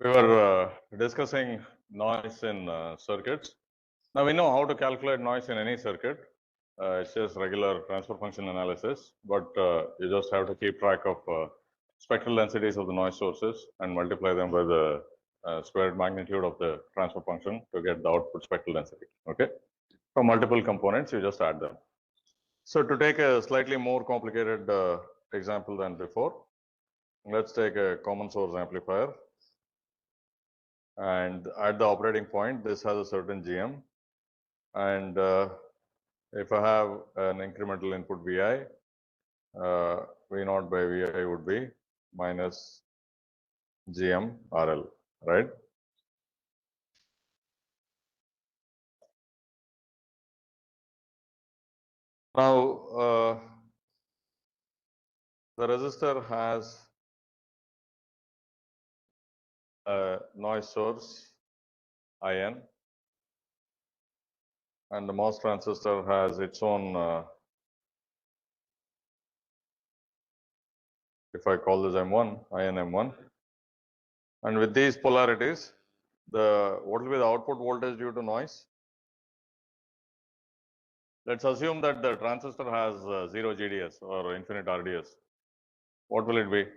We were discussing noise in circuits. Now we know how to calculate noise in any circuit. It's just regular transfer function analysis, but you just have to keep track of spectral densities of the noise sources and multiply them by the squared magnitude of the transfer function to get the output spectral density. Okay. From multiple components, you just add them. So to take a slightly more complicated example than before, let's take a common source amplifier. And at the operating point, this has a certain GM. And if I have an incremental input Vi, V naught by Vi would be minus GM RL, right? Now, the resistor has a noise source IN, and the MOS transistor has its own, if I call this M1, IN M1. And with these polarities, what will be the output voltage due to noise? Let's assume that the transistor has 0 GDS or infinite RDS. What will it be?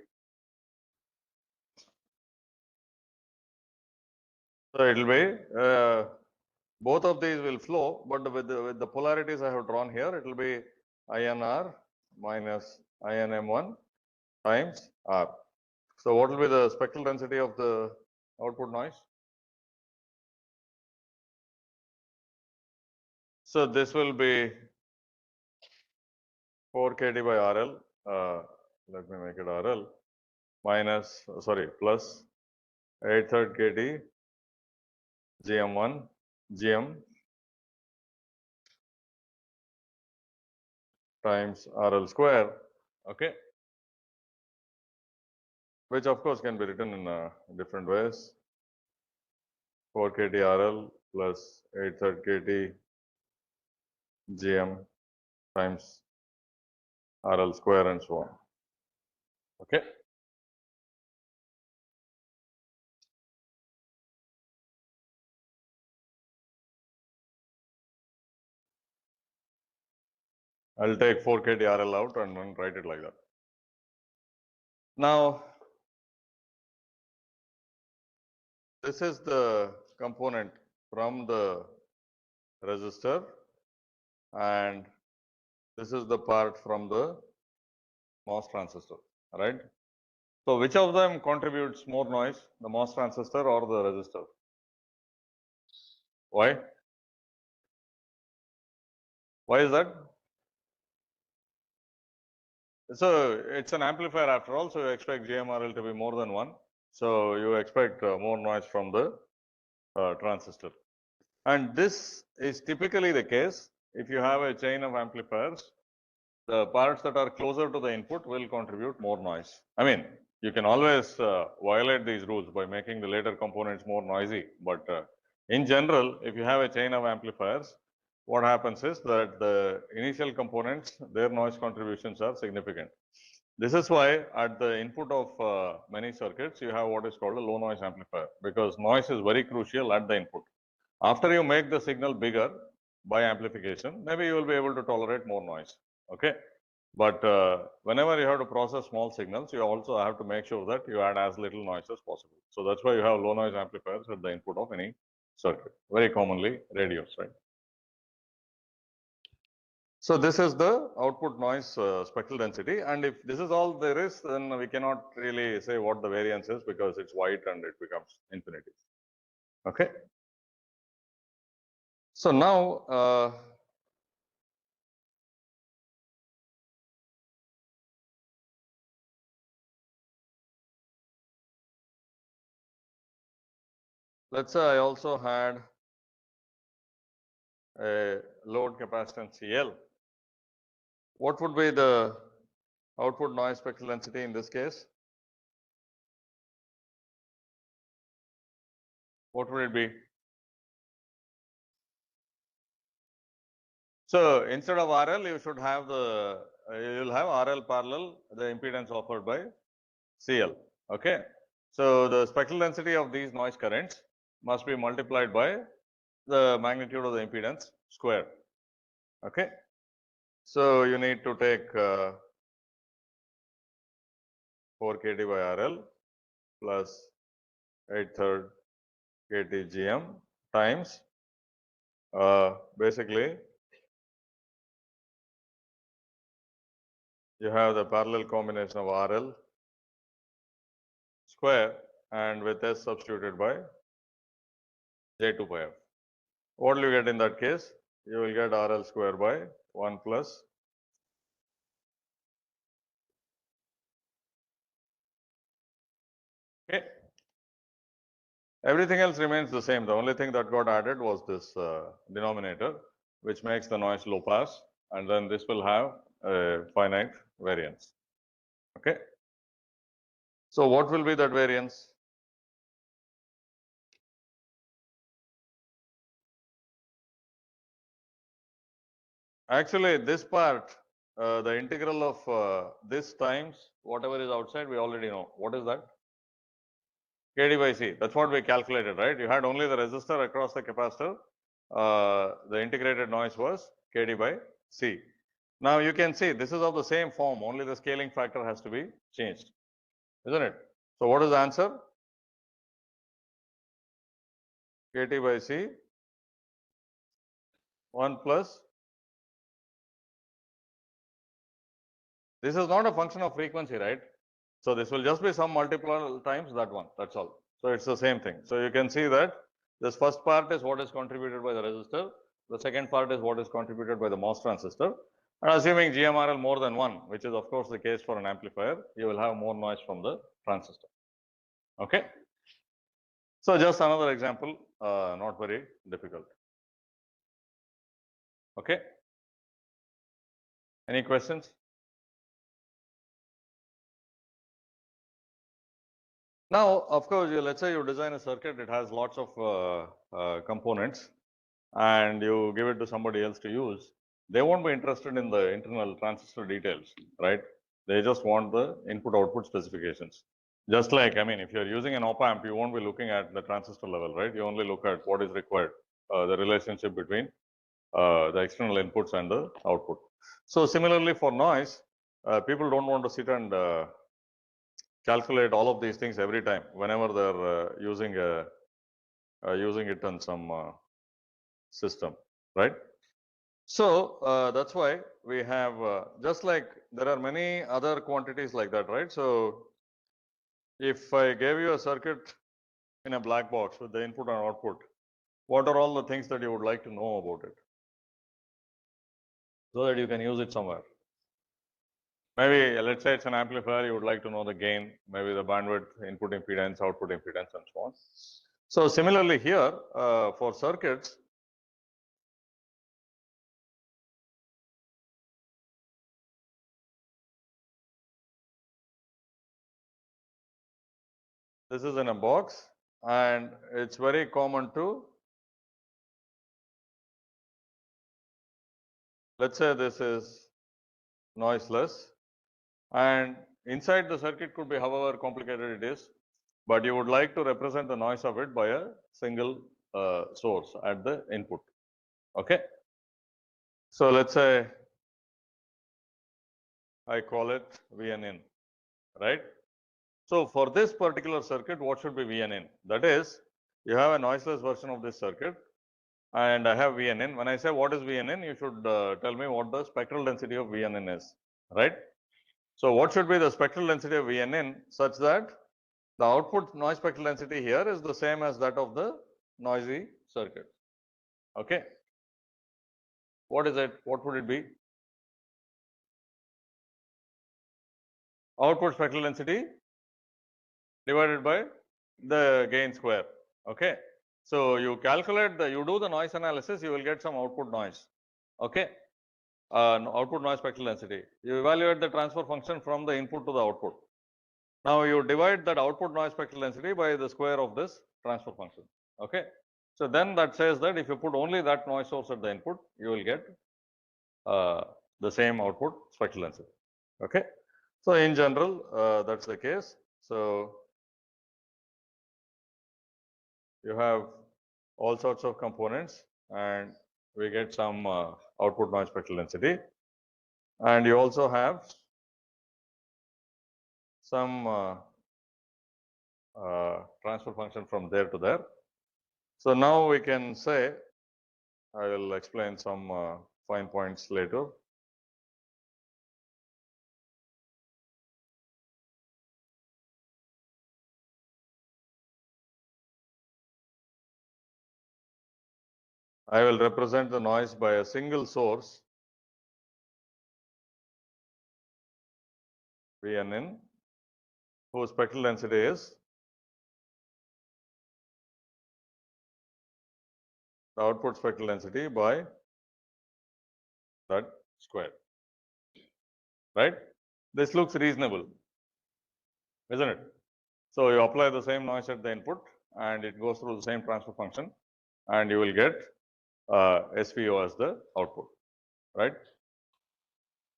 So it will be, both of these will flow, but with the polarities I have drawn here, it will be INR minus INM1 times R. So what will be the spectral density of the output noise? So this will be 4 kT by RL, let me make it RL, minus, plus 8/3 kT GM1 GM times RL square, okay, which of course can be written in different ways. 4 kT RL plus 8/3 kT GM times RL square and so on. Okay. I'll take 4 kT RL out and then write it like that. Now, this is the component from the resistor, and this is the part from the MOS transistor, right? So which of them contributes more noise, the MOS transistor or the resistor? Why? Why is that? So it's an amplifier after all, so you expect GMRL to be more than 1. So you expect more noise from the transistor. And this is typically the case if you have a chain of amplifiers. The parts that are closer to the input will contribute more noise. I mean, you can always violate these rules by making the later components more noisy. But in general, if you have a chain of amplifiers, what happens is that the initial components, their noise contributions are significant. This is why at the input of many circuits, you have what is called a low noise amplifier, because noise is very crucial at the input. After you make the signal bigger by amplification, maybe you will be able to tolerate more noise. Okay. But whenever you have to process small signals, you also have to make sure that you add as little noise as possible. So that's why you have low noise amplifiers at the input of any circuit, very commonly radios, right? So this is the output noise spectral density, and if this is all there is, then we cannot really say what the variance is because it's white and it becomes infinity. Okay. So now let's say I also had a load capacitance CL. What would be the output noise spectral density in this case? What would it be? So instead of RL, you should have you will have RL parallel the impedance offered by CL. Okay. So the spectral density of these noise currents must be multiplied by the magnitude of the impedance square. Okay. So you need to take 4 kT by RL plus 8/3 kT GM times basically you have the parallel combination of RL square and with S substituted by J2 pi f. What will you get in that case? You will get RL square by 1 plus okay. Everything else remains the same. The only thing that got added was this denominator, which makes the noise low pass, and then this will have a finite variance. Okay. So what will be that variance? Actually, this part, the integral of this times whatever is outside, we already know. What is that? Kd by C. That's what we calculated, right? You had only the resistor across the capacitor. The integrated noise was Kd by C. Now you can see this is of the same form, only the scaling factor has to be changed, isn't it? So what is the answer? Kt by C 1 plus. This is not a function of frequency, right? So this will just be some multiple times that one, that's all. So it's the same thing. So you can see that this first part is what is contributed by the resistor. The second part is what is contributed by the MOS transistor. And assuming GMRL more than 1, which is of course the case for an amplifier, you will have more noise from the transistor. Okay. So just another example, not very difficult. Okay. Any questions? Now, of course, let's say you design a circuit, it has lots of components, and you give it to somebody else to use. They won't be interested in the internal transistor details, right? They just want the input-output specifications. Just like, I mean, if you're using an op-amp, you won't be looking at the transistor level, right? You only look at what is required, the relationship between the external inputs and the output. So similarly for noise, people don't want to sit and calculate all of these things every time whenever they're using it on some system, right? So that's why we have just like there are many other quantities like that, right? So if I gave you a circuit in a black box with the input and output, what are all the things that you would like to know about it so that you can use it somewhere? Maybe let's say it's an amplifier, you would like to know the gain, maybe the bandwidth, input impedance, output impedance, and so on. So similarly here for circuits, this is in a box and it's very common to, let's say this is noiseless and inside the circuit could be however complicated it is, but you would like to represent the noise of it by a single source at the input. Okay. So let's say I call it VNN, right? So for this particular circuit, what should be VNN? That is, you have a noiseless version of this circuit and I have VNN. When I say what is VNN, you should tell me what the spectral density of VNN is, right? So what should be the spectral density of VNN such that the output noise spectral density here is the same as that of the noisy circuit. Okay. What is it? What would it be? Output spectral density divided by the gain square. Okay. So you calculate you do the noise analysis, you will get some output noise. Okay. Output noise spectral density. You evaluate the transfer function from the input to the output. Now you divide that output noise spectral density by the square of this transfer function. Okay. So then that says that if you put only that noise source at the input, you will get the same output spectral density. Okay. So in general, that's the case. So you have all sorts of components, and we get some output noise spectral density. And you also have some transfer function from there to there. So now we can say, I will explain some fine points later. I will represent the noise by a single source, Vn, whose spectral density is the output spectral density by that square, right? This looks reasonable, isn't it? So you apply the same noise at the input and it goes through the same transfer function and you will get SVO as the output, right?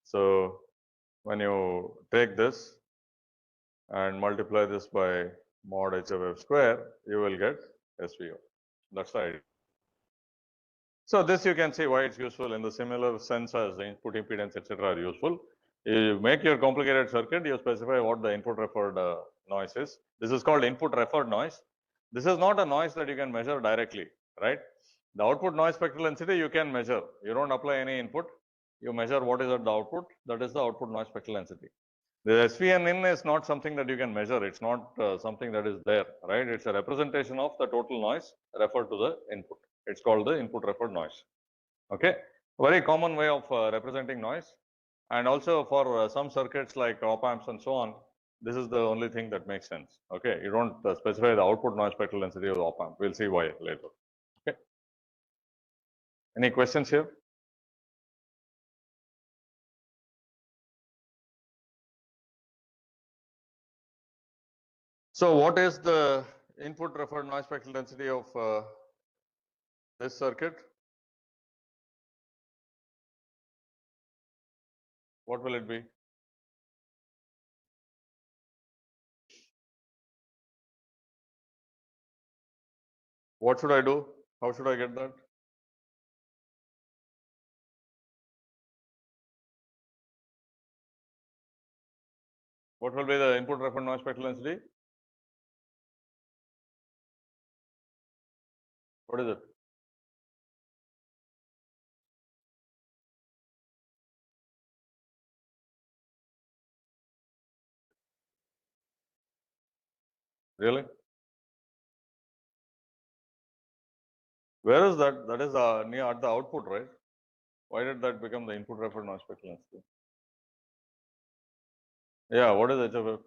So when you take this and multiply this by mod HFF square, you will get SVO. That's the idea. So this you can see why it's useful in the similar sense as the input impedance, etc. are useful. You make your complicated circuit, you specify what the input referred noise is. This is called input referred noise. This is not a noise that you can measure directly, right? The output noise spectral density you can measure. You don't apply any input. You measure what is at the output. That is the output noise spectral density. The SVN in is not something that you can measure. It's not something that is there, right? It's a representation of the total noise referred to the input. It's called the input referred noise. Okay, very common way of representing noise. And also for some circuits like op amps and so on, this is the only thing that makes sense. Okay, you don't specify the output noise spectral density of the op amp. We'll see why later. Okay. Any questions here? So what is the input referred noise spectral density of this circuit? What will it be? What should I do? How should I get that? What will be the input referred noise spectral density? What is it? Really? Where is that? That is near at the output, right? Why did that become the input referred noise spectral density? Yeah, what is HFF?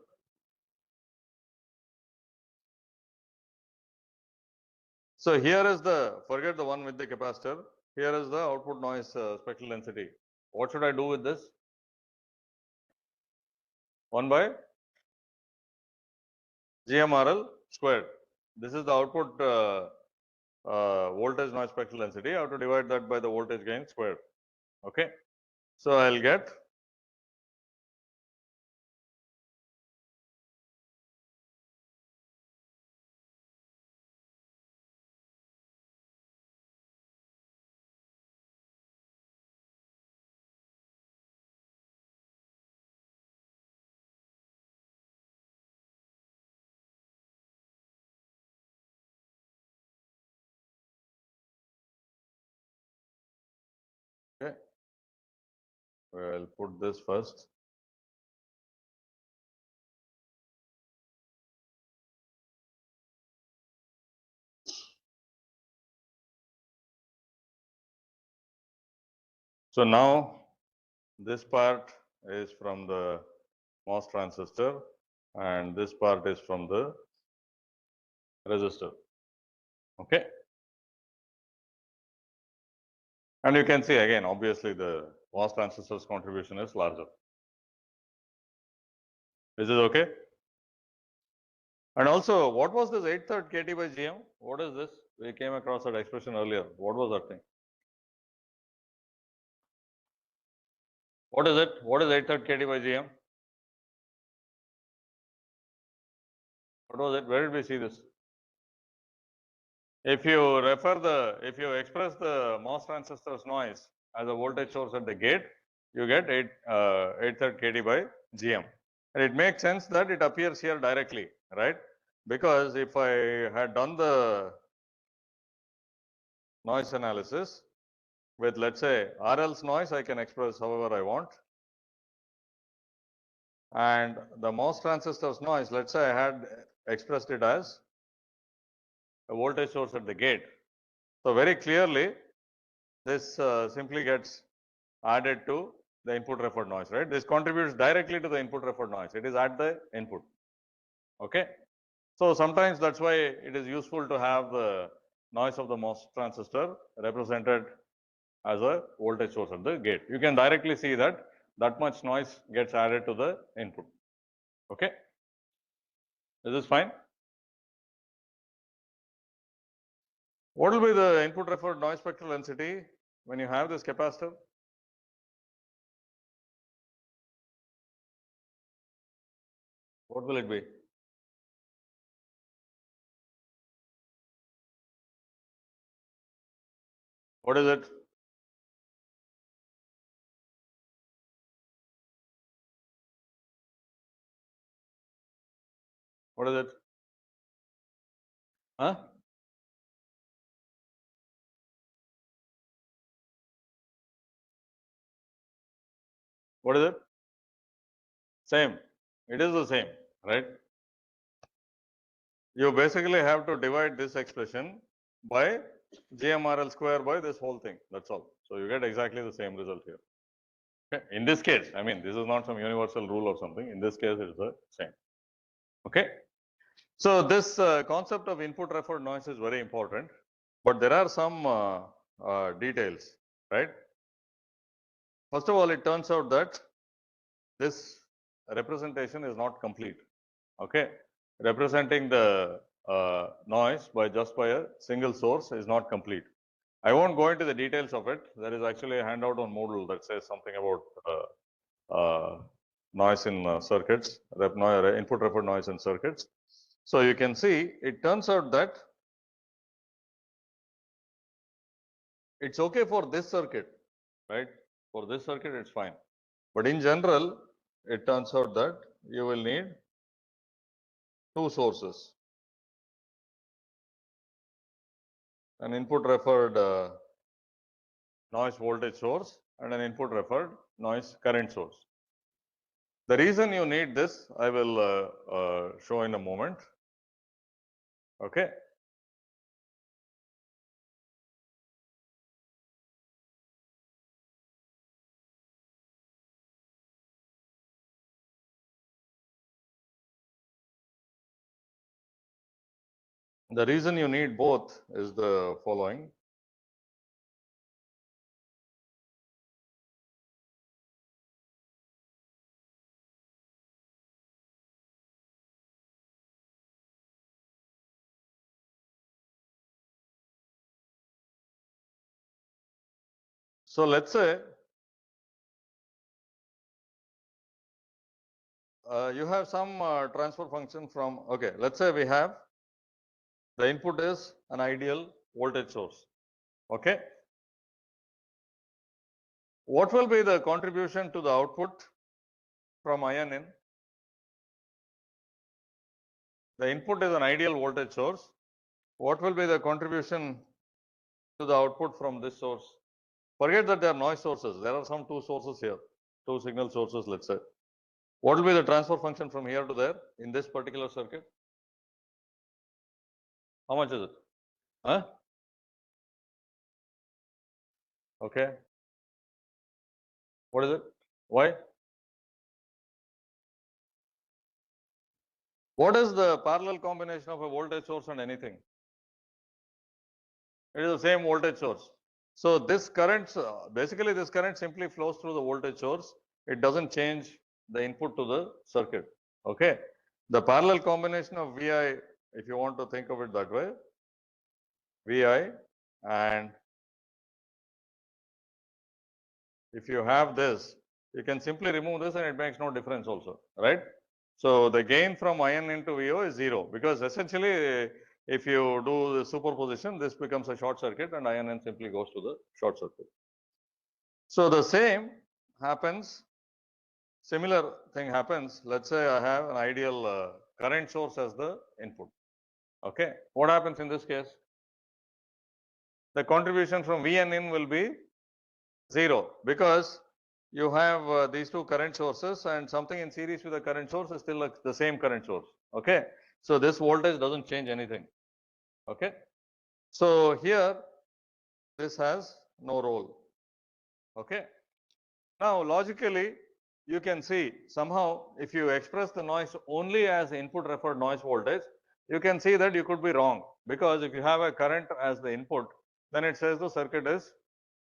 So here is the, forget the one with the capacitor. Here is the output noise spectral density. What should I do with this? 1 by GMRL squared. This is the output voltage noise spectral density. I have to divide that by the voltage gain squared. Okay. So I'll get okay. I'll put this first. So now this part is from the MOS transistor and this part is from the resistor. Okay. And you can see again, obviously the MOS transistor's contribution is larger. Is this okay? And also, what was this 1/3 kT by GM? What is this? We came across that expression earlier. What was that thing? What is it? What is 1/3 kT by GM? What was it? Where did we see this? if you express the MOS transistor's noise as a voltage source at the gate, you get 830 kD by GM. And it makes sense that it appears here directly, right? Because if I had done the noise analysis with, let's say, RL's noise, I can express however I want. And the MOS transistor's noise, let's say I had expressed it as a voltage source at the gate. So very clearly, this simply gets added to the input referred noise, right? This contributes directly to the input referred noise. It is at the input. Okay. So sometimes that's why it is useful to have the noise of the MOS transistor represented as a voltage source at the gate. You can directly see that much noise gets added to the input. Okay. Is this fine? What will be the input referred noise spectral density when you have this capacitor? What will it be? What is it? What is it? Huh? What is it? Same. It is the same, right? You basically have to divide this expression by GMRL square by this whole thing. That's all. So you get exactly the same result here. Okay. In this case, I mean, this is not some universal rule or something. In this case, it is the same. Okay. So this concept of input referred noise is very important, but there are some details, right? First of all, it turns out that this representation is not complete. Okay. Representing the noise by a single source is not complete. I won't go into the details of it. There is actually a handout on Moodle that says something about noise in circuits, input referred noise in circuits. So you can see, it turns out that it's okay for this circuit, right? For this circuit, it's fine. But in general, it turns out that you will need two sources. An input referred noise voltage source and an input referred noise current source. The reason you need this, I will show in a moment. Okay. The reason you need both is the following. So let's say you have some transfer function from, okay, let's say we have the input is an ideal voltage source. Okay. What will be the contribution to the output from ion in? The input is an ideal voltage source. What will be the contribution to the output from this source? Forget that there are noise sources. There are some two sources here, two signal sources, let's say. What will be the transfer function from here to there in this particular circuit? How much is it? Huh? Okay. What is it? Why? What is the parallel combination of a voltage source and anything? It is the same voltage source. So this current, basically this current simply flows through the voltage source. It doesn't change the input to the circuit. Okay. The parallel combination of Vi, if you want to think of it that way, Vi, and if you have this, you can simply remove this and it makes no difference also, right? So the gain from ion into VO is 0 because essentially if you do the superposition, this becomes a short circuit and INN simply goes to the short circuit. So the same happens, similar thing happens. Let's say I have an ideal current source as the input. Okay, what happens in this case? The contribution from VN in will be 0 because you have these two current sources and something in series with the current source is still the same current source. Okay, so this voltage doesn't change anything. Okay, so here this has no role. Okay, now logically you can see somehow if you express the noise only as input referred noise voltage, you can see that you could be wrong, because if you have a current as the input, then it says the circuit is,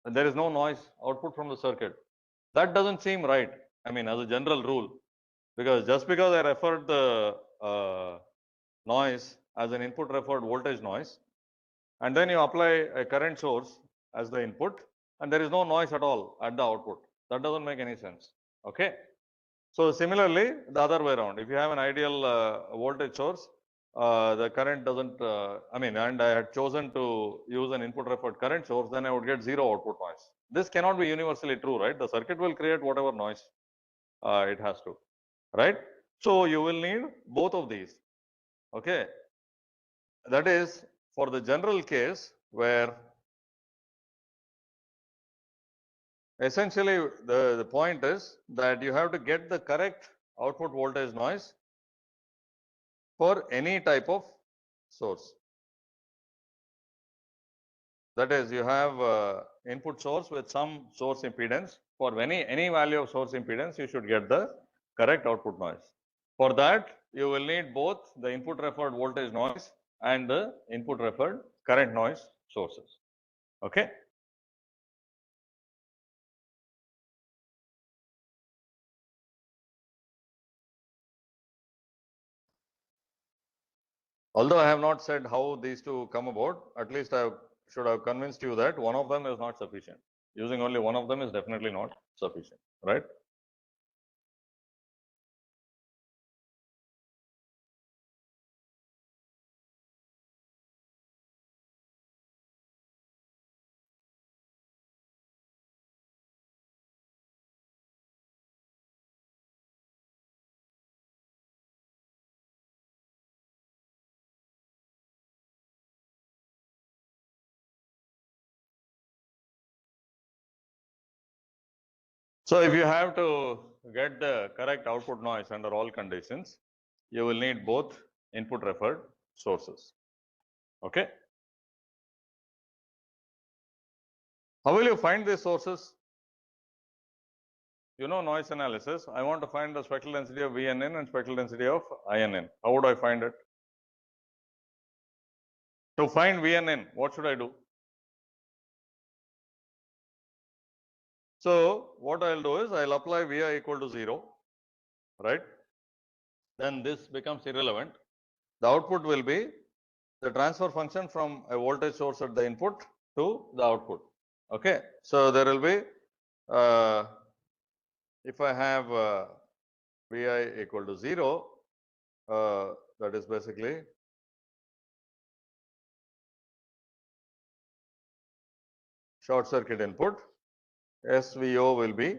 there is no noise output from the circuit. That doesn't seem right. I mean, as a general rule, because just because I referred the noise as an input referred voltage noise, and then you apply a current source as the input, and there is no noise at all at the output. That doesn't make any sense. Okay. So similarly, the other way around, if you have an ideal voltage source, the current doesn't, and I had chosen to use an input referred current source, then I would get zero output noise. This cannot be universally true, right? The circuit will create whatever noise it has to, right? So you will need both of these. Okay. That is for the general case where essentially the point is that you have to get the correct output voltage noise for any type of source. That is, you have input source with some source impedance. For any value of source impedance, you should get the correct output noise. For that, you will need both the input referred voltage noise and the input referred current noise sources. Okay. Although I have not said how these two come about, at least I should have convinced you that one of them is not sufficient. Using only one of them is definitely not sufficient, right? So if you have to get the correct output noise under all conditions, you will need both input referred sources. Okay. How will you find these sources? You know noise analysis. I want to find the spectral density of VNN and spectral density of INN. How would I find it? To find VNN, what should I do? So what I'll do is I'll apply Vi equal to 0, right? Then this becomes irrelevant. The output will be the transfer function from a voltage source at the input to the output. Okay. So there will be, if I have Vi equal to 0, that is basically short circuit input, SVO will be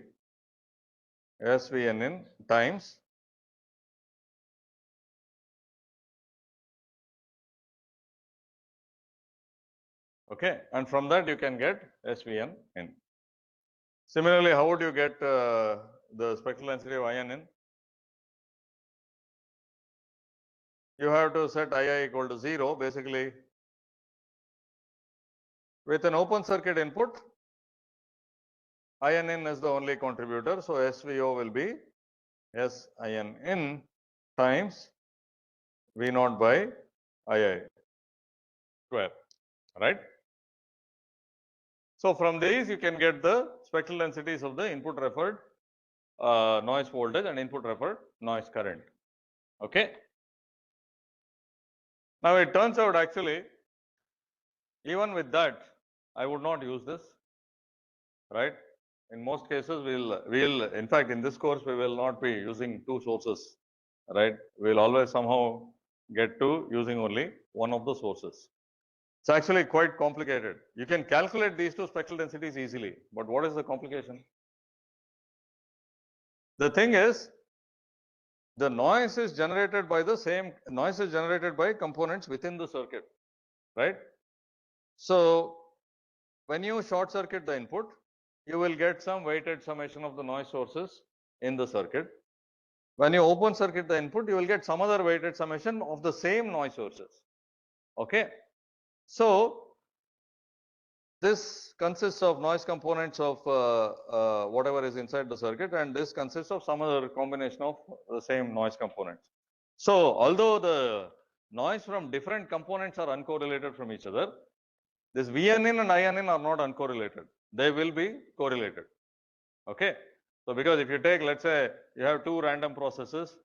SVNN times okay, and from that you can get SVNN. Similarly, how would you get the spectral density of INN? You have to set II equal to 0, basically with an open circuit input, INN is the only contributor, so SVO will be SINN times V0 by II square, right? So from these you can get the spectral densities of the input referred noise voltage and input referred noise current. Okay. Now it turns out actually, even with that, I would not use this, right? In most cases, we'll in fact in this course we will not be using two sources, right? We'll always somehow get to using only one of the sources. It's actually quite complicated. You can calculate these two spectral densities easily, but what is the complication? The thing is, the noise is generated by components within the circuit, right? So when you short circuit the input, you will get some weighted summation of the noise sources in the circuit. When you open circuit the input, you will get some other weighted summation of the same noise sources. Okay. So this consists of noise components of whatever is inside the circuit, and this consists of some other combination of the same noise components. So although the noise from different components are uncorrelated from each other, this VNN and INN are not uncorrelated. They will be correlated. Okay. So because if you take, let's say you have two random processes,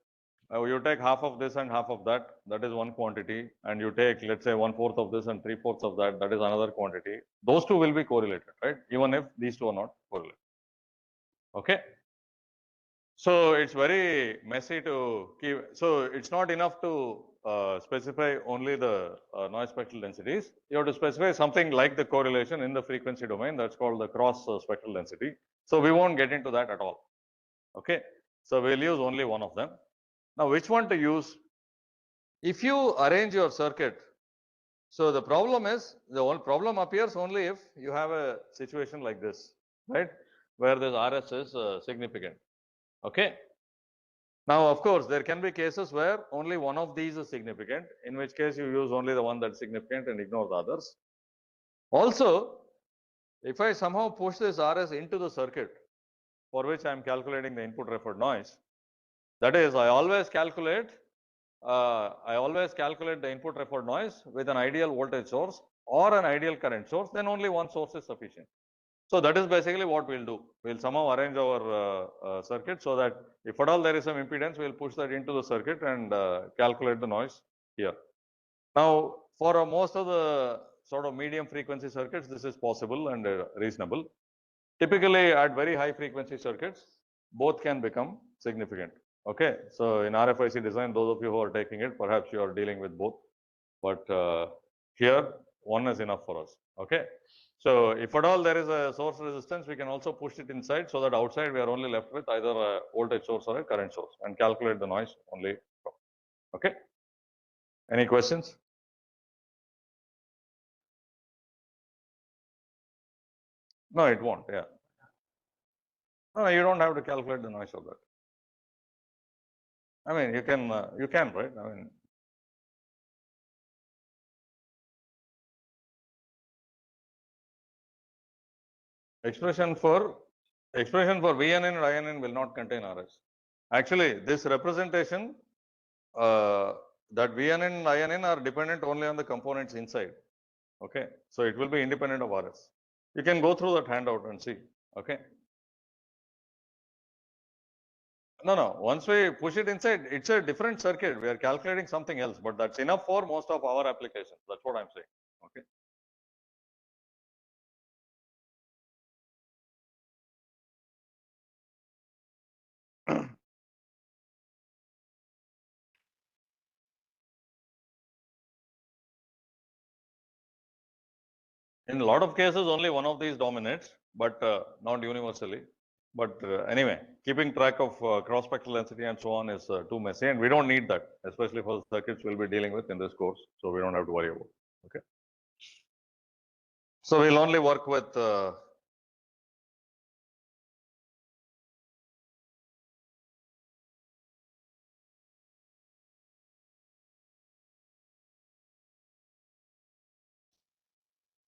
you take half of this and half of that, that is one quantity, and you take, let's say, 1/4 of this and 3/4 of that, that is another quantity. Those two will be correlated, right? Even if these two are not correlated. Okay. So it's very messy to keep. So it's not enough to specify only the noise spectral densities. You have to specify something like the correlation in the frequency domain. That's called the cross spectral density. So we won't get into that at all. Okay. So we'll use only one of them. Now, which one to use? If you arrange your circuit, so the problem is, the whole problem appears only if you have a situation like this, right? Where this RS is significant. Okay. Now, of course, there can be cases where only one of these is significant, in which case you use only the one that's significant and ignore the others. Also, if I somehow push this RS into the circuit, for which I am calculating the input referred noise, that is, I always calculate the input referred noise with an ideal voltage source or an ideal current source, then only one source is sufficient. So that is basically what we'll do. We'll somehow arrange our circuit so that if at all there is some impedance, we'll push that into the circuit and calculate the noise here. Now, for most of the sort of medium frequency circuits, this is possible and reasonable. Typically, at very high frequency circuits, both can become significant. Okay, so in RFIC design, those of you who are taking it, perhaps you are dealing with both, but here one is enough for us. Okay, so if at all there is a source resistance, we can also push it inside so that outside we are only left with either a voltage source or a current source and calculate the noise only. Okay, any questions? No, it won't. Yeah. No, you don't have to calculate the noise of that. I mean, you can, right? I mean, expression for VNN and INN will not contain RS. Actually, this representation, that VNN and INN are dependent only on the components inside. Okay, so it will be independent of RS. You can go through that handout and see. Okay. No. Once we push it inside, it's a different circuit. We are calculating something else, but that's enough for most of our applications. That's what I'm saying. Okay. In a lot of cases, only one of these dominates, but not universally. But anyway, keeping track of cross spectral density and so on is too messy, and we don't need that, especially for the circuits we'll be dealing with in this course. So we don't have to worry about it. Okay. So we'll only work with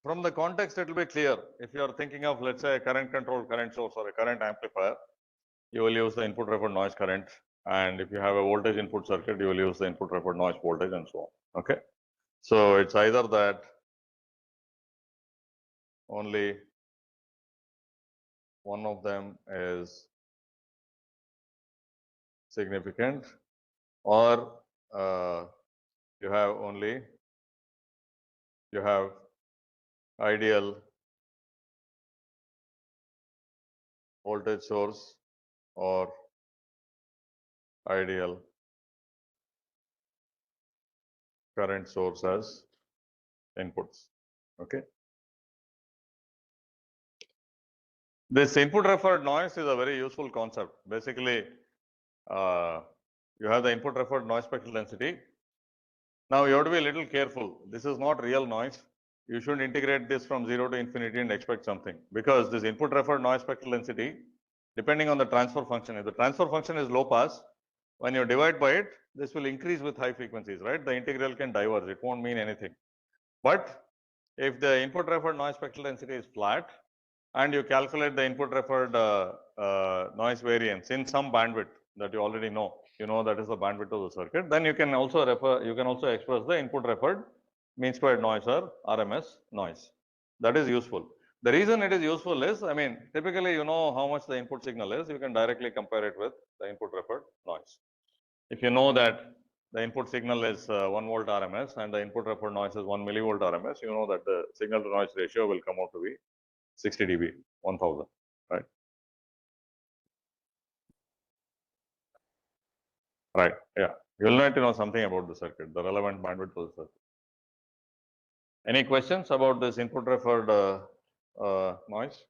from the context, it will be clear. If you are thinking of, let's say, a current controlled current source or a current amplifier, you will use the input referred noise current. And if you have a voltage input circuit, you will use the input referred noise voltage and so on. Okay. So it's either that only one of them is significant, or you have ideal voltage source or ideal current source as inputs. Okay. This input referred noise is a very useful concept. Basically, you have the input referred noise spectral density. Now you have to be a little careful. This is not real noise. You shouldn't integrate this from 0 to infinity and expect something, because this input referred noise spectral density, depending on the transfer function, if the transfer function is low pass, when you divide by it, this will increase with high frequencies, right? The integral can diverge. It won't mean anything. But if the input referred noise spectral density is flat and you calculate the input referred noise variance in some bandwidth that you already know, that is the bandwidth of the circuit, then you can also express the input referred mean squared noise or RMS noise. That is useful. The reason it is useful is, typically you know how much the input signal is, you can directly compare it with the input referred noise. If you know that the input signal is 1 volt RMS and the input referred noise is 1 millivolt RMS, you know that the signal to noise ratio will come out to be 60 dB, 1000, right? Right, yeah. You'll need to know something about the circuit, the relevant bandwidth of the circuit. Any questions about this input referred noise?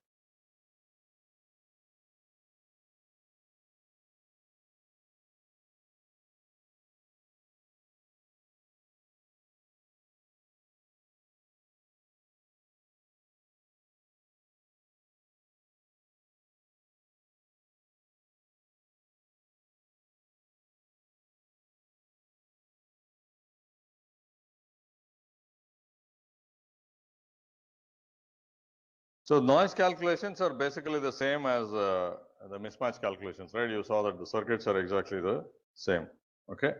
So noise calculations are basically the same as the mismatch calculations, right? You saw that the circuits are exactly the same. Okay.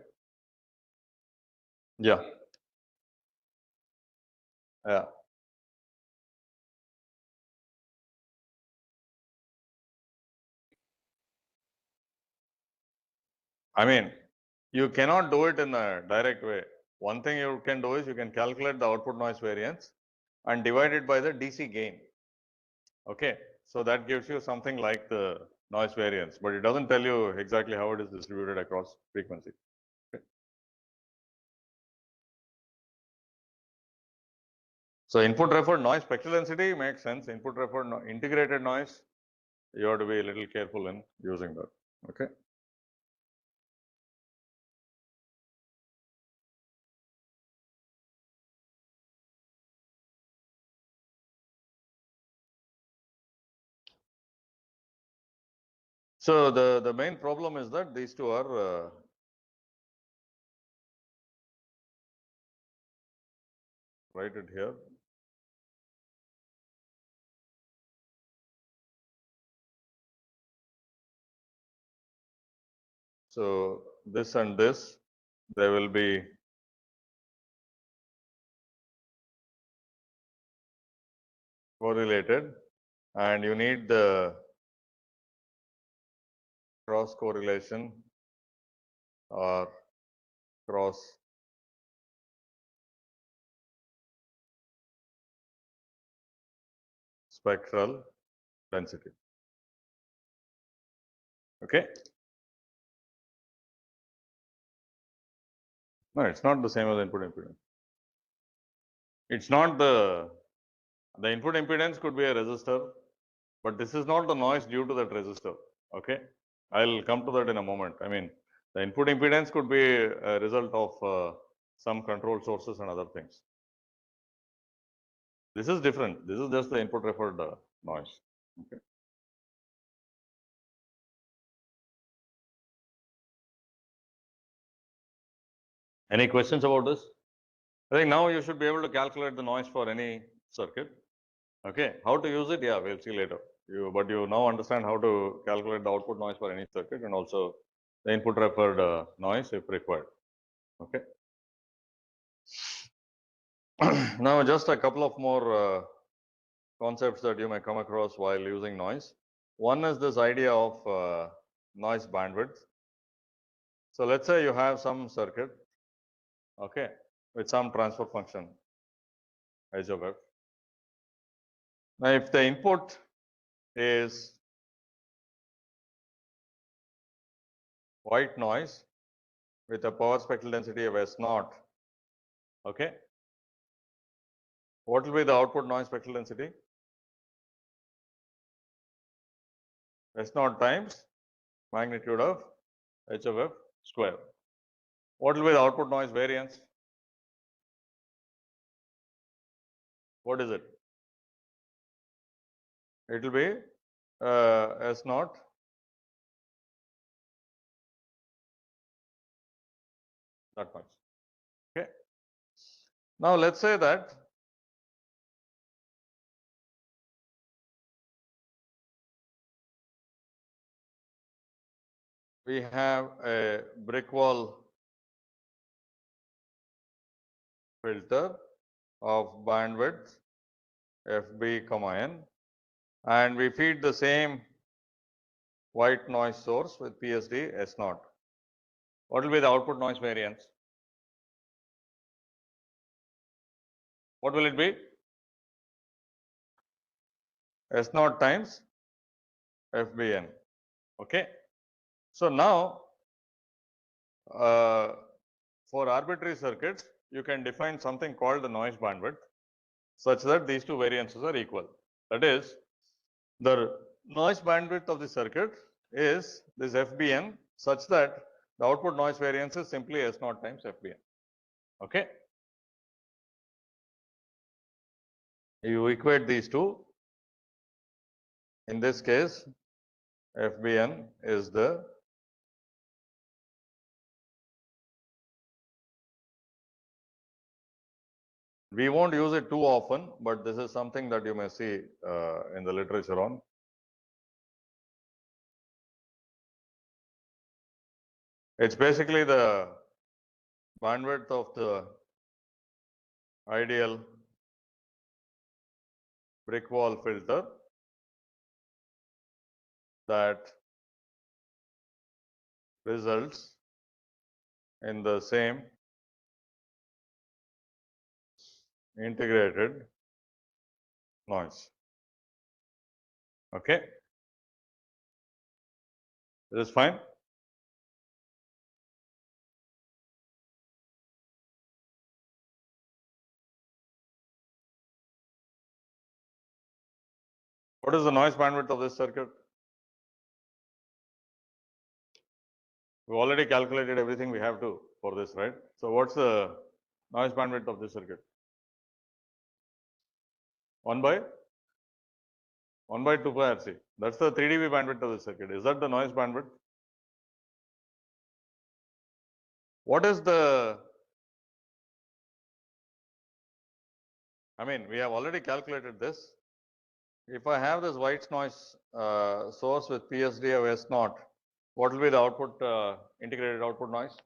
Yeah. Yeah. You cannot do it in a direct way. One thing you can do is you can calculate the output noise variance and divide it by the DC gain. Okay. So that gives you something like the noise variance, but it doesn't tell you exactly how it is distributed across frequency. Okay. So input referred noise spectral density makes sense. Input referred integrated noise, you have to be a little careful in using that. Okay. So the main problem is that these two are write it here. So this and this, they will be correlated, and you need the cross correlation or cross spectral density. Okay. No, it's not the same as input impedance. It's not the input impedance could be a resistor, but this is not the noise due to that resistor. Okay. I'll come to that in a moment. The input impedance could be a result of some control sources and other things. This is different. This is just the input referred noise. Okay. Any questions about this? I think now you should be able to calculate the noise for any circuit. Okay. How to use it? Yeah, we'll see later. But you now understand how to calculate the output noise for any circuit and also the input referred noise if required. Okay. Now just a couple of more concepts that you may come across while using noise. One is this idea of noise bandwidth. So let's say you have some circuit, okay, with some transfer function h of f. Now if the input is white noise with a power spectral density of S naught Okay. What will be the output noise spectral density? S0 times magnitude of h of f square. What will be the output noise variance? What is it? It will be S0 that much. Okay. Now let's say that we have a brick wall filter of bandwidth FB, N, and we feed the same white noise source with PSD S0. What will be the output noise variance? What will it be? S0 times FBN. Okay. So now, for arbitrary circuits, you can define something called the noise bandwidth such that these two variances are equal. That is, the noise bandwidth of the circuit is this FBN such that the output noise variance is simply S0 times FBN. Okay. You equate these two. In this case, FBN is the we won't use it too often, but this is something that you may see in the literature on. It's basically the bandwidth of the ideal brick wall filter that results in the same integrated noise. Okay. This is fine. What is the noise bandwidth of this circuit? We already calculated everything we have to for this, right? So what's the noise bandwidth of this circuit? 1 by 2 pi RC. That's the 3 dB bandwidth of the circuit. Is that the noise bandwidth? What is the, I mean, we have already calculated this. If I have this white noise source with PSD of S0, what will be the output, integrated output noise?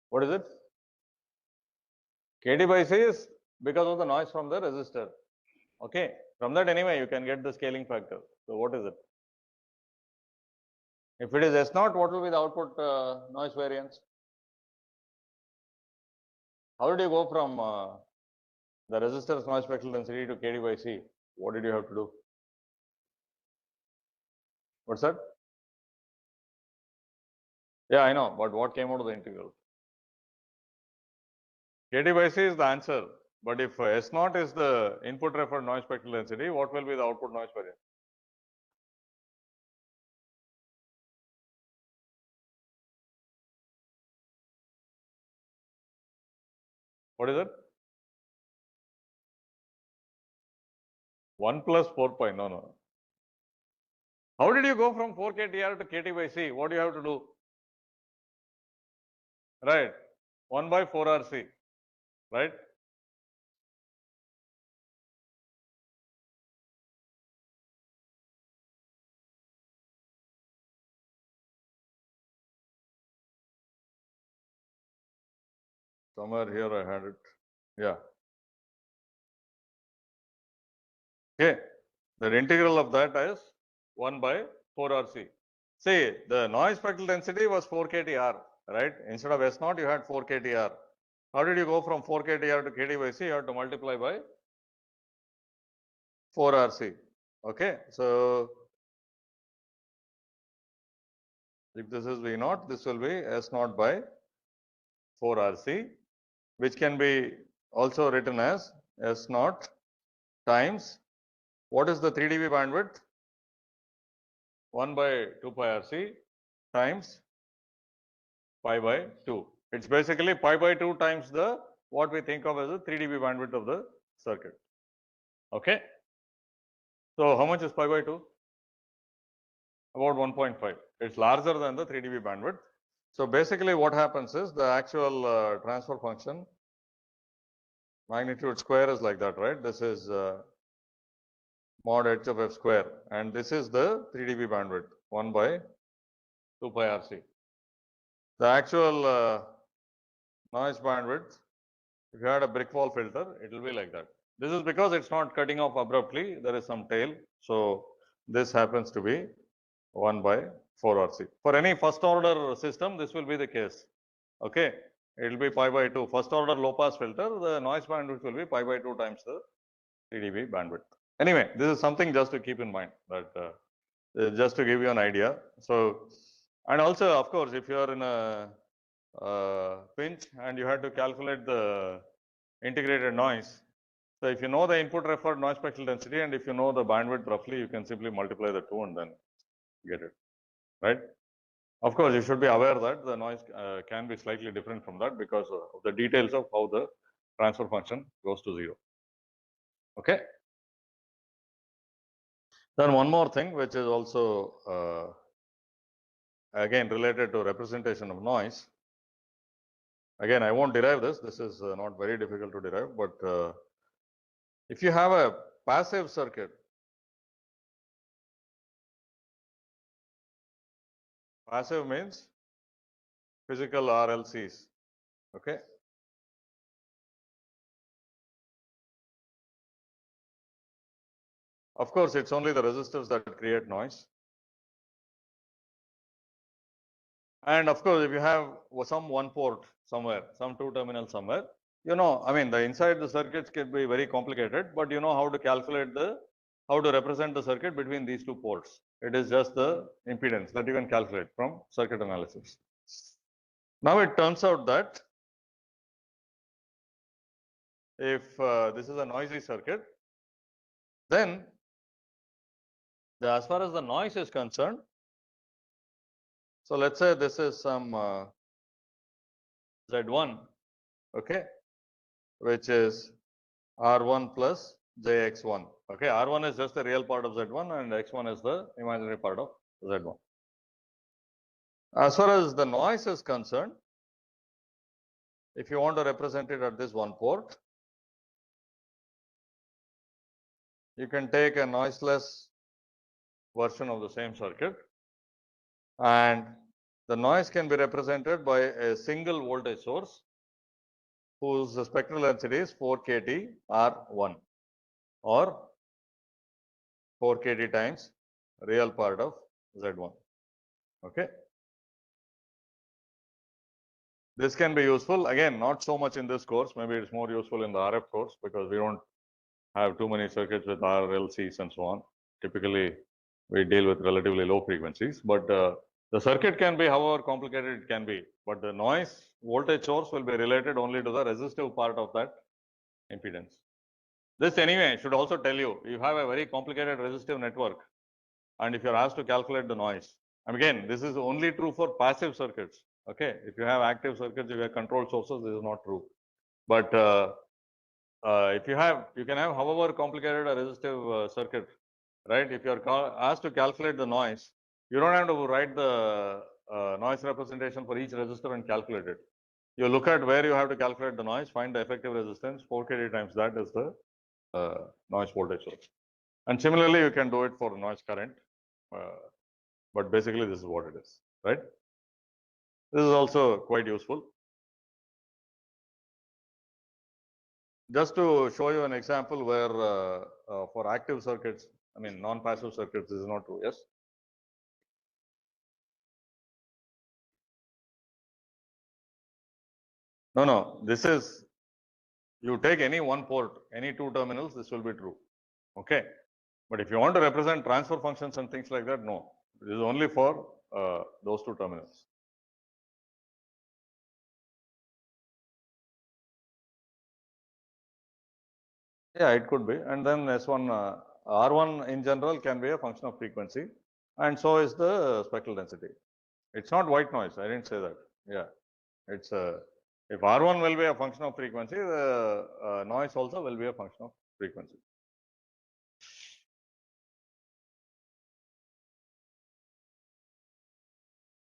What is it? KT by C is because of the noise from the resistor. Okay. From that anyway, you can get the scaling factor. So what is it? If it is S0, what will be the output noise variance? How did you go from the resistor's noise spectral density to KT by C? What did you have to do? What's that? Yeah, I know, but what came out of the integral? KT by C is the answer, but if S0 is the input referred noise spectral density, what will be the output noise variance? What is it? 1 plus 4 pi, no. How did you go from 4 KTR to KT by C? What do you have to do? Right, 1 by 4 RC, right? Somewhere here I had it. Yeah. Okay. The integral of that is 1 by 4 RC. See, the noise spectral density was 4 KTR, right? Instead of S0, you had 4 KTR. How did you go from 4 KTR to KT by C? You have to multiply by 4 RC. Okay. So, if this is V0, this will be S0 by 4RC, which can be also written as S naught times, what is the 3 dB bandwidth? 1 by 2 pi RC times pi by 2. It's basically pi by 2 times the what we think of as the 3 dB bandwidth of the circuit. Okay. So how much is pi by 2? About 1.5. It's larger than the 3 dB bandwidth. So basically what happens is the actual transfer function magnitude square is like that, right? This is mod h of f square, and this is the 3 dB bandwidth, 1 by 2 pi RC. The actual noise bandwidth, if you had a brick wall filter, it will be like that. This is because it's not cutting off abruptly, there is some tail. So this happens to be 1 by 4 RC. For any first order system, this will be the case. Okay, it will be pi by 2. First order low pass filter, the noise bandwidth will be pi by 2 times the 3 dB bandwidth. Anyway, this is something just to keep in mind, that just to give you an idea. So, and also, of course, if you are in a pinch and you have to calculate the integrated noise, so if you know the input referred noise spectral density and if you know the bandwidth roughly, you can simply multiply the two and then get it, right? Of course, you should be aware that the noise can be slightly different from that because of the details of how the transfer function goes to 0. Okay. Then one more thing, which is also again related to representation of noise. Again, I won't derive this. This is not very difficult to derive, but if you have a passive circuit, passive means physical RLCs, okay? Of course, it's only the resistors that create noise. And of course, if you have some one port somewhere, some two terminal somewhere, you know, I mean, the inside the circuits can be very complicated, but you know how to calculate how to represent the circuit between these two ports. It is just the impedance that you can calculate from circuit analysis. Now it turns out that if this is a noisy circuit, then as far as the noise is concerned, so let's say this is some Z1, okay, which is R1 plus JX1. Okay, R1 is just the real part of Z1 and X1 is the imaginary part of Z1. As far as the noise is concerned, if you want to represent it at this one port, you can take a noiseless version of the same circuit, and the noise can be represented by a single voltage source whose spectral density is 4 kT R1 or 4 kT times real part of Z1. Okay. This can be useful, again, not so much in this course, maybe it's more useful in the RF course because we don't have too many circuits with RLCs and so on. Typically, we deal with relatively low frequencies, but the circuit can be however complicated it can be, but the noise voltage source will be related only to the resistive part of that impedance. This anyway should also tell you, you have a very complicated resistive network, and if you're asked to calculate the noise, and again, this is only true for passive circuits. Okay, if you have active circuits, if you have controlled sources, this is not true. But if you can have however complicated a resistive circuit, right? If you are asked to calculate the noise, you don't have to write the noise representation for each resistor and calculate it. You look at where you have to calculate the noise, find the effective resistance, 4 kT times that is the noise voltage source. And similarly, you can do it for noise current, but basically this is what it is, right? This is also quite useful. Just to show you an example where for active circuits, I mean non-passive circuits, this is not true, yes? No, this is, you take any one port, any two terminals, this will be true, okay? But if you want to represent transfer functions and things like that, no, this is only for those two terminals. Yeah, it could be. And then S1, R1 in general can be a function of frequency, and so is the spectral density. It's not white noise. I didn't say that. Yeah, it's if R1 will be a function of frequency, the noise also will be a function of frequency.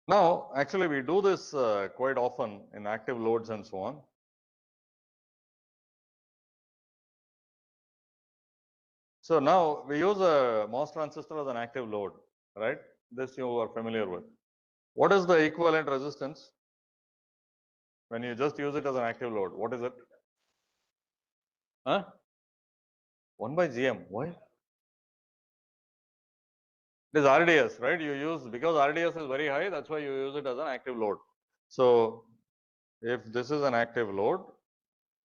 Now, actually, we do this quite often in active loads and so on. So now we use a MOS transistor as an active load, right? This you are familiar with. What is the equivalent resistance when you just use it as an active load? What is it? Huh? 1 by GM. Why? It is RDS, right? You use, because RDS is very high, that's why you use it as an active load. So if this is an active load,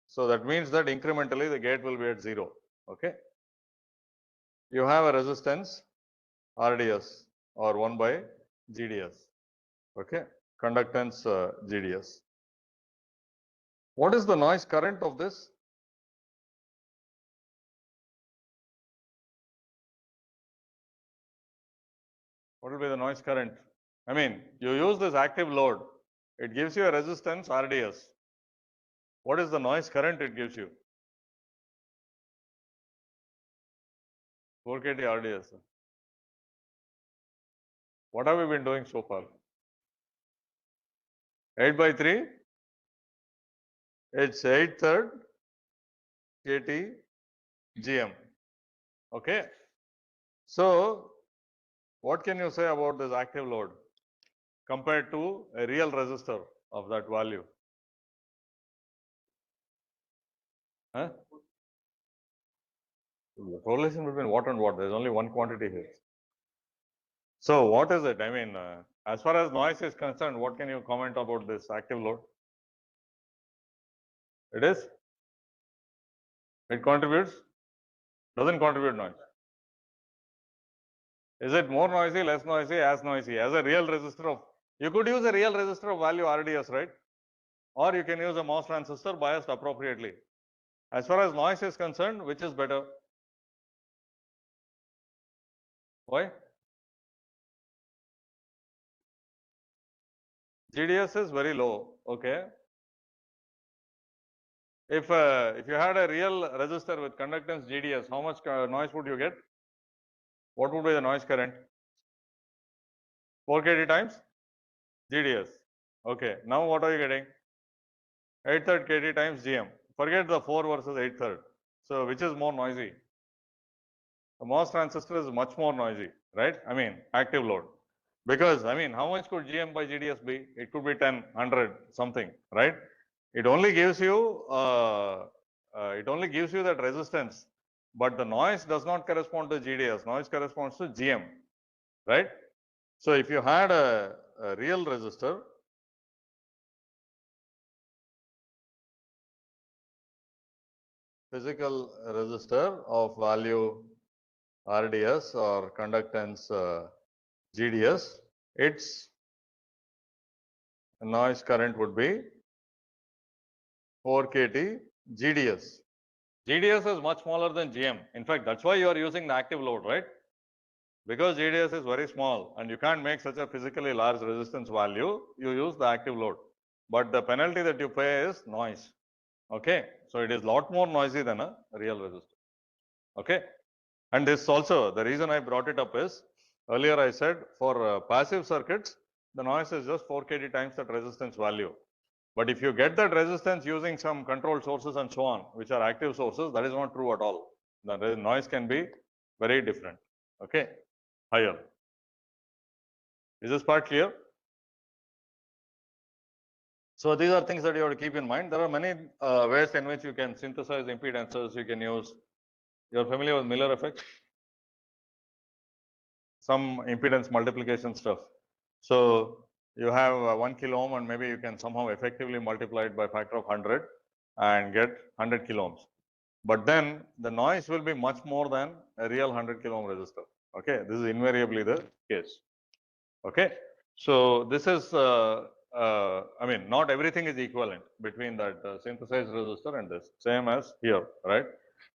so that means that incrementally the gate will be at 0. Okay. You have a resistance RDS or 1 by GDS. Okay. Conductance GDS. What is the noise current of this? What will be the noise current? I mean, you use this active load, it gives you a resistance RDS. What is the noise current it gives you? 4 kT RDS. What have we been doing so far? 8 by 3, it's 8/3 kT GM. Okay. So, what can you say about this active load compared to a real resistor of that value? Huh? The correlation between what and what? There's only one quantity here. So, what is it? I mean, as far as noise is concerned, what can you comment about this active load? It is? It contributes? Doesn't contribute noise. Is it more noisy, less noisy, as noisy? As a real resistor of, you could use a real resistor of value RDS, right? Or you can use a MOS transistor biased appropriately. As far as noise is concerned, which is better? Why? GDS is very low. Okay. If you had a real resistor with conductance GDS, how much noise would you get? What would be the noise current? 4 kT times GDS. Okay. Now what are you getting? 8/3 kT times GM. Forget the 4 versus 8/3. So which is more noisy? The MOS transistor is much more noisy, right? I mean, active load. Because, I mean, how much could GM by GDS be? It could be 10, 100, something, right? It only gives you that resistance, but the noise does not correspond to GDS. Noise corresponds to GM, right? So if you had a real resistor, physical resistor of value RDS or conductance GDS, its noise current would be 4 kT GDS. GDS is much smaller than GM. In fact, that's why you are using the active load, right? Because GDS is very small and you can't make such a physically large resistance value, you use the active load. But the penalty that you pay is noise. Okay. So it is a lot more noisy than a real resistor. Okay. And this also, the reason I brought it up is, earlier I said for passive circuits, the noise is just 4 kT times that resistance value. But if you get that resistance using some controlled sources and so on, which are active sources, that is not true at all. The noise can be very different. Okay. Higher. Is this part clear? So these are things that you have to keep in mind. There are many ways in which you can synthesize impedances. You can use, you're familiar with Miller effect? Some impedance multiplication stuff. So you have 1 kilo ohm and maybe you can somehow effectively multiply it by factor of 100 and get 100 kilo ohms. But then the noise will be much more than a real 100 kilo ohm resistor. Okay, this is invariably the case. Okay, so this is, I mean, not everything is equivalent between that synthesized resistor and this, same as here, right?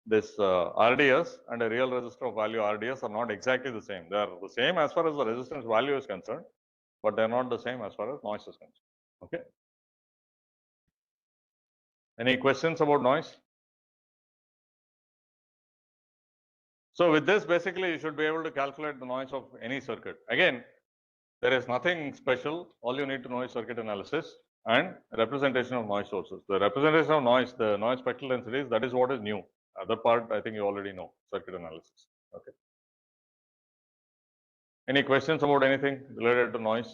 this RDS and a real resistor of value RDS are not exactly the same. They are the same as far as the resistance value is concerned, but they are not the same as far as noise is concerned. Okay. Any questions about noise? So with this, basically, you should be able to calculate the noise of any circuit. Again, there is nothing special. All you need to know is circuit analysis and representation of noise sources. The representation of noise, the noise spectral densities, that is what is new. Other part, I think you already know, circuit analysis. Okay. Any questions about anything related to noise?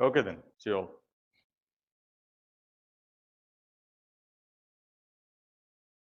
Okay then, see you all.